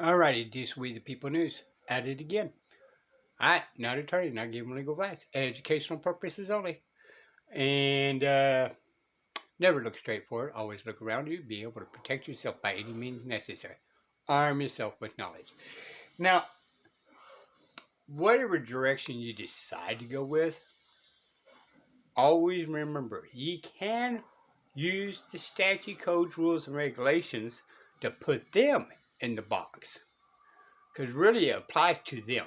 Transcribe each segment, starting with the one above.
Alrighty, this We the People News. At it again. I, not attorney, not giving legal advice. Educational purposes only. And never look straight forward. Always look around you. Be able to protect yourself by any means necessary. Arm yourself with knowledge. Now, whatever direction you decide to go with, always remember you can use the statute codes, rules, and regulations to put them in the box. Because really it applies to them.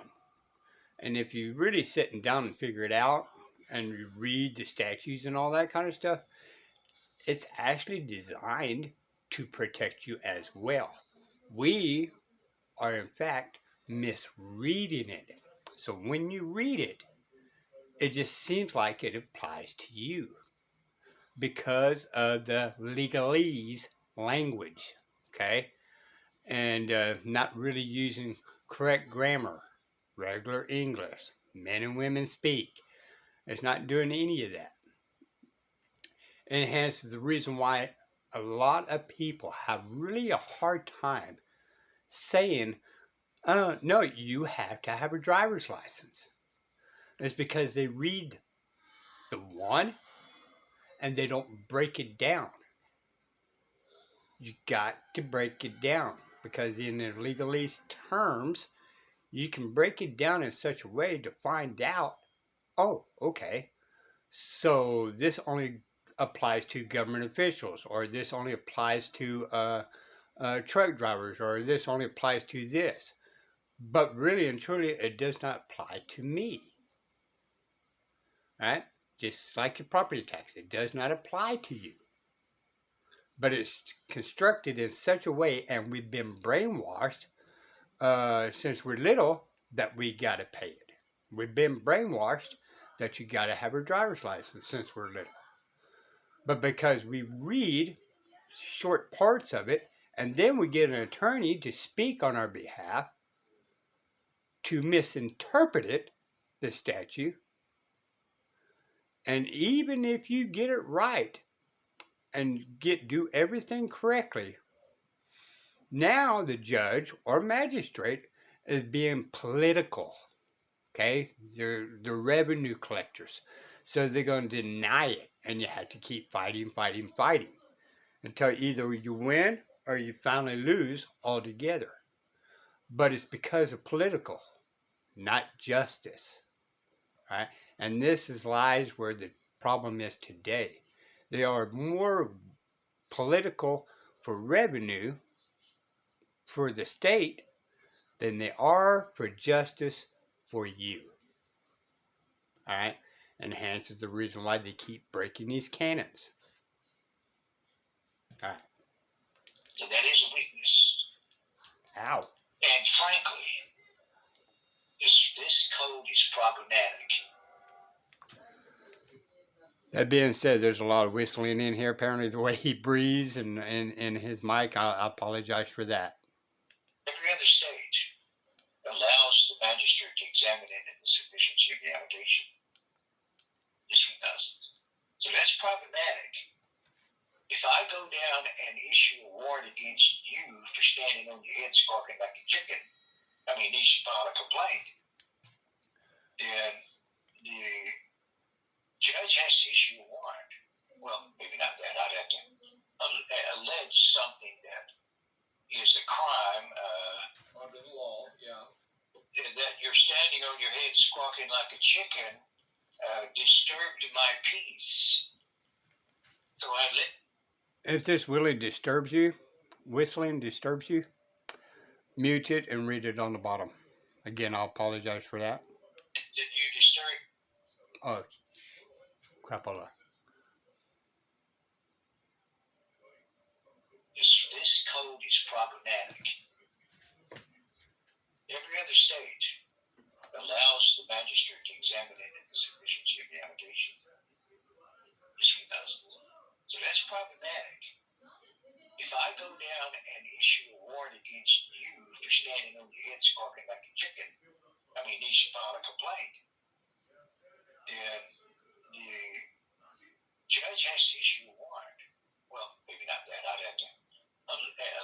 And if you really sitting down and figure it out and you read the statutes and all that kind of stuff, it's actually designed to protect you as well. We are, in fact, misreading it. So when you read it, it just seems like it applies to you because of the legalese language, okay? And not really using correct grammar, regular English, men and women speak. It's not doing any of that. And hence the reason why a lot of people have really a hard time saying, no, you have to have a driver's license. It's because they read the one and they don't break it down. You got to break it down because in the legalese terms, you can break it down in such a way to find out, oh, okay, so this only applies to government officials, or this only applies to truck drivers, or this only applies to this. But really and truly, it does not apply to me. Right? Just like your property tax, it does not apply to you. But it's constructed in such a way, and we've been brainwashed since we're little that we got to pay it. We've been brainwashed that you got to have a driver's license since we're little. But because we read short parts of it, and then we get an attorney to speak on our behalf to misinterpret it, the statute, and even if you get it right and do everything correctly, now the judge or magistrate is being political. Okay, they're revenue collectors, so they're going to deny it, and you have to keep fighting until either you win or you finally lose altogether. But it's because of political, not justice, right? And this is lies where the problem is today. They are more political for revenue for the state than they are for justice for you, all right? And hence is the reason why they keep breaking these canons. All right. So that is a weakness. Ow. And frankly, this code is problematic. That being said, there's a lot of whistling in here. Apparently, the way he breathes and his mic, I apologize for that. Every other state allows the magistrate to examine into the sufficiency of the allegation. This one doesn't. So that's problematic. If I go down and issue a warrant against you for standing on your head squawking like a chicken, you should file a complaint, then the judge has to issue a warrant. Well, maybe not that. I'd have to allege something that is a crime under the law, yeah. That you're standing on your head squawking like a chicken disturbed my peace. So I let. If this really disturbs you, whistling disturbs you, mute it and read it on the bottom. Again, I'll apologize for that. Did you disturb? Oh, crapola. This code is problematic. Every other state allows the magistrate to examine into the sufficiency of the allegation. This one doesn't. So that's problematic. If I go down and issue a warrant against you for standing on your head squawking like a chicken, you should file a complaint, then the judge has to issue a warrant. Well, maybe not that. I'd have to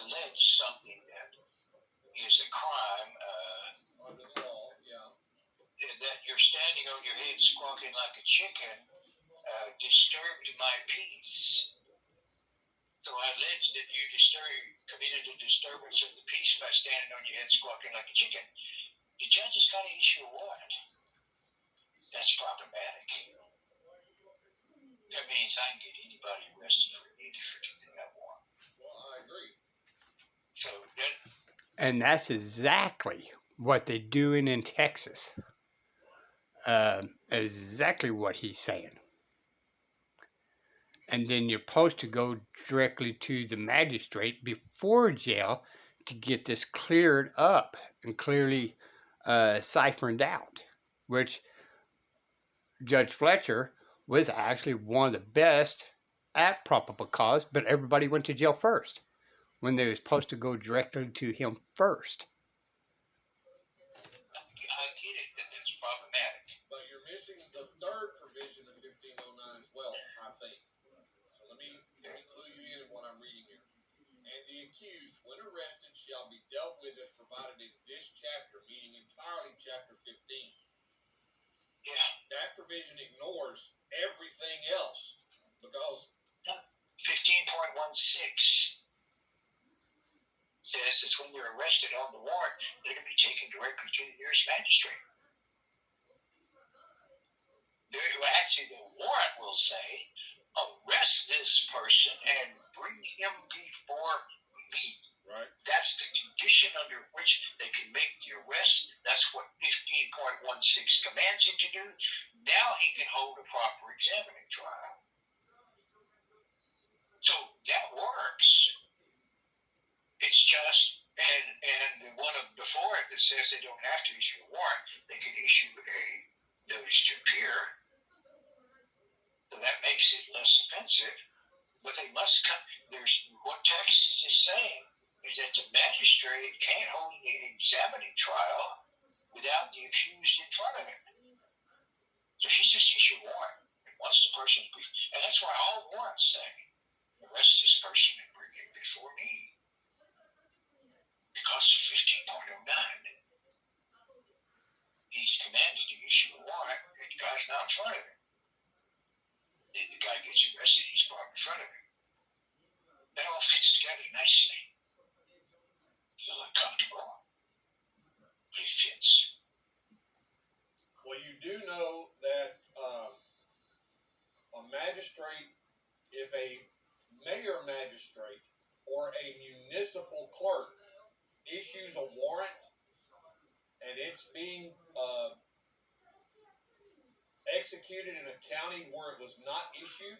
allege something that is a squawking like a chicken disturbed my peace. So I allege that you committed a disturbance of the peace by standing on your head squawking like a chicken. The judge has got to issue a warrant. That's problematic. That means I can get anybody arrested for anything for getting that warrant. Well, I agree. So that, And that's exactly what they're doing in Texas. Exactly what he's saying. And then you're supposed to go directly to the magistrate before jail to get this cleared up and clearly siphoned out, which Judge Fletcher was actually one of the best at probable cause, but everybody went to jail first when they were supposed to go directly to him first. I get it, that that's problematic. But you're missing the third provision of 1509 as well, I think. So let me clue you in what I'm reading here. And the accused, when arrested, shall be dealt with as provided in this chapter, meaning entirely chapter 15. Yeah. That provision ignores everything else because 15.16 says that when they're arrested on the warrant, they're going to be taken directly to the nearest magistrate. Actually, the warrant will say, arrest this person and bring him before me. right. That's the condition under which they can make the arrest. That's what 15.16 commands him to do. Now he can hold a proper examining trial. So that works. It's just, and the one before it that says they don't have to issue a warrant, they can issue a notice to appear. So that makes it less offensive. But they must come. There's what Texas is saying is that the magistrate can't hold the examining trial without the accused in front of him. So he's just issue a warrant. And once the person, and that's why all warrants say, arrest this person and bring him before me. Because of 15.09. He's commanded to issue a warrant if the guy's not in front of him. Then the guy gets arrested, he's brought in front of him. That all fits together nicely. Feel uncomfortable, but it fits. Well, you do know that a magistrate, if a mayor magistrate or a municipal clerk issues a warrant and it's being executed in a county where it was not issued,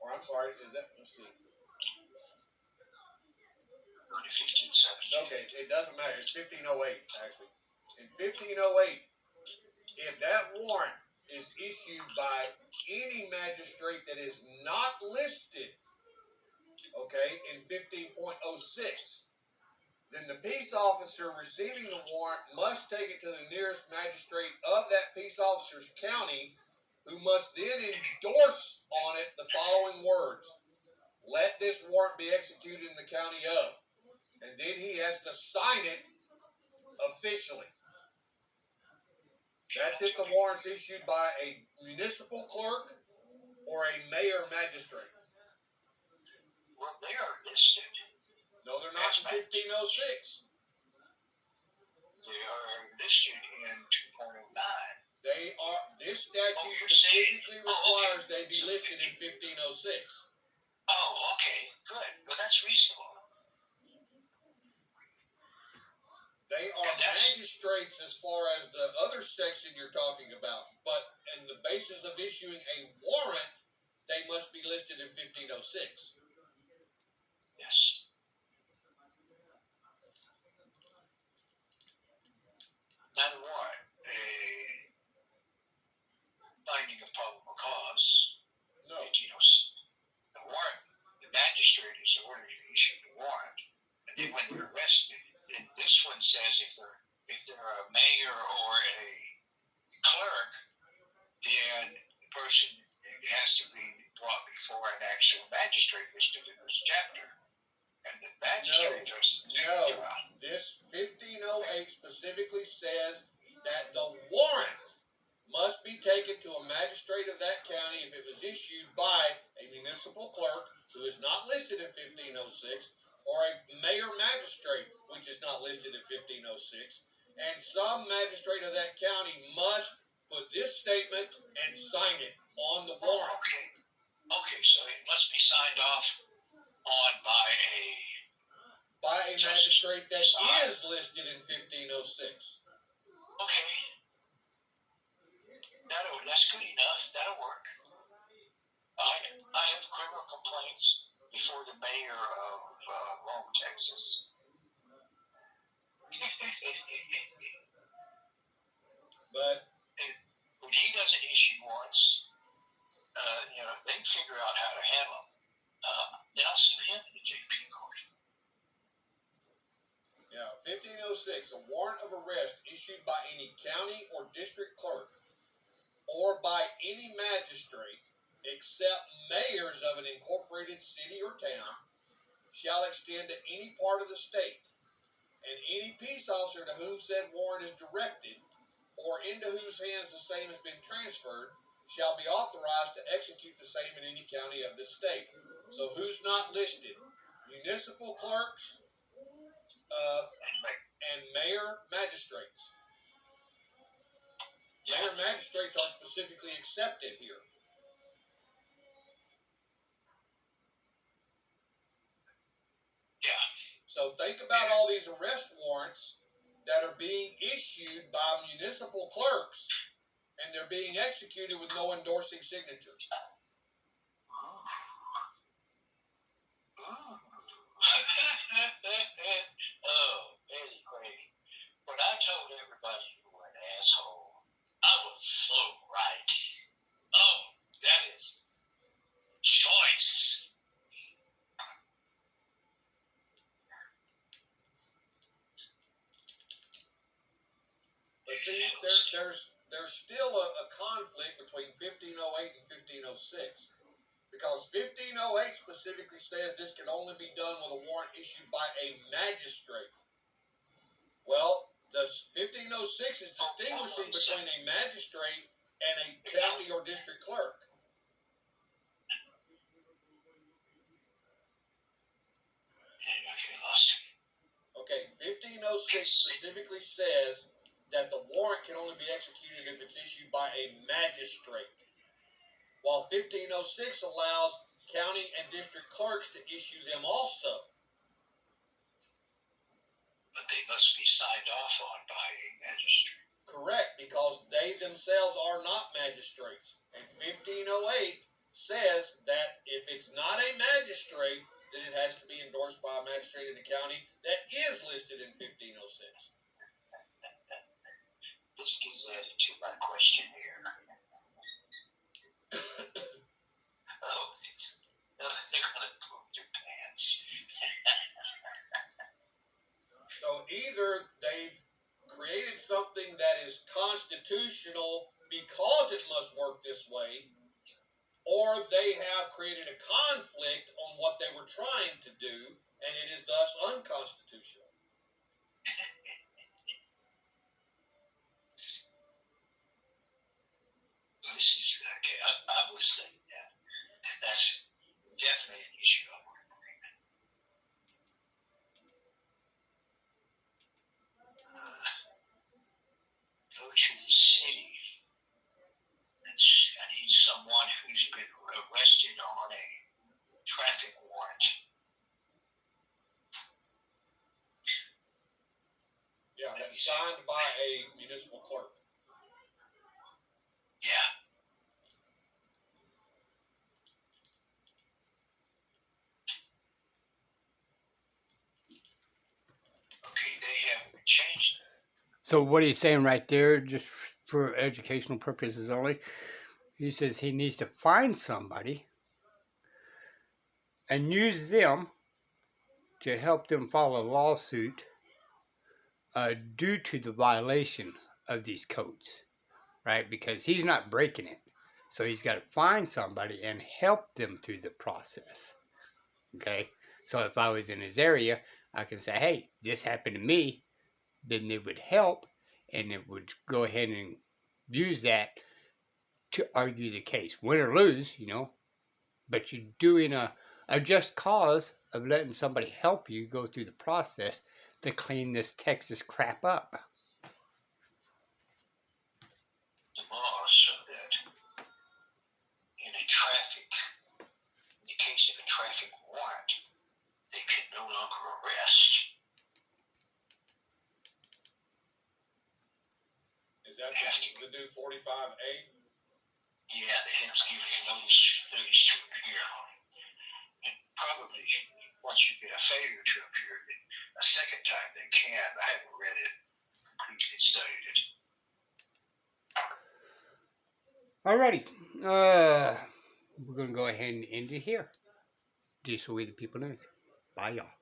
or I'm sorry, is that, let's see. 1517. Okay, it doesn't matter. It's 1508, actually. In 1508, if that warrant is issued by any magistrate that is not listed, okay, in 15.06, then the peace officer receiving the warrant must take it to the nearest magistrate of that peace officer's county, who must then endorse on it the following words: let this warrant be executed in the county of. And then he has to sign it officially. That's if the warrant's issued by a municipal clerk or a mayor magistrate. Well, they are listed. No, they're not in 1506. They are listed in 2.09. They are. This statute you're specifically saying- requires okay. they be listed in 1506. Oh, okay, good. Well, that's reasonable. They are magistrates as far as the other section you're talking about, but in the basis of issuing a warrant, they must be listed in 1506. Yes. Not a warrant, a finding of probable cause. No. 1806. The warrant, the magistrate is ordered to issue the warrant, and then when they're arrested, and this one says if they're a mayor or a clerk, then the person has to be brought before an actual magistrate listed in this chapter. And the magistrate does the No, this 1508 specifically says that the warrant must be taken to a magistrate of that county if it was issued by a municipal clerk who is not listed in 1506, or a mayor magistrate, which is not listed in 1506, and some magistrate of that county must put this statement and sign it on the warrant. Okay. Okay, so it must be signed off on by By a magistrate that is listed in 1506. okay. That's good enough. That'll work. I have criminal complaints before the mayor of Rome, Texas. But when he doesn't issue warrants, they can figure out how to handle them. Then I'll sue him to the JP court. yeah, 1506, a warrant of arrest issued by any county or district clerk or by any magistrate except mayors of an incorporated city or town shall extend to any part of the state, and any peace officer to whom said warrant is directed or into whose hands the same has been transferred shall be authorized to execute the same in any county of the state. So who's not listed? Municipal clerks and mayor magistrates. Mayor magistrates are specifically accepted here. Yeah. So think about all these arrest warrants that are being issued by municipal clerks, and they're being executed with no endorsing signatures. Oh, anyway, when I told everybody you were an asshole, I was so right. Oh, that is choice. But see, there's still a conflict between 1508 and 1506. Because 1508 specifically says this can only be done with a warrant issued by a magistrate. Well, the 1506 is distinguishing between a magistrate and a county or district clerk. Okay, 1506 specifically says that the warrant can only be executed if it's issued by a magistrate, while 1506 allows county and district clerks to issue them also. But they must be signed off on by a magistrate. Correct, because they themselves are not magistrates. And 1508 says that if it's not a magistrate, then it has to be endorsed by a magistrate in the county that is listed in 1506. This gets added to my questionnaire. They're going to poop their pants. So either they've created something that is constitutional because it must work this way, or they have created a conflict on what they were trying to do, and it is thus unconstitutional. This is okay. I was saying that. That's definitely an issue I want to bring. Go to the city. I need someone who's been arrested on a traffic warrant. Yeah, that's signed by a municipal clerk. Yeah. Okay, they have changed it. So what he's saying right there, just for educational purposes only, he says he needs to find somebody and use them to help them file a lawsuit due to the violation of these codes, right? Because he's not breaking it. So he's got to find somebody and help them through the process, okay? So if I was in his area, I can say, hey, this happened to me. Then they would help, and it would go ahead and use that to argue the case, win or lose, but you're doing a just cause of letting somebody help you go through the process to clean this Texas crap up. The law so that in the case of a traffic warrant, they can no longer arrest. Is that the new 45A? Yeah, they have to give you a notice to appear. And probably once you get a failure to appear a second time, they can. I haven't read it, completely studied it. Alrighty. We're going to go ahead and end it here. Just so we the people know. Bye, y'all.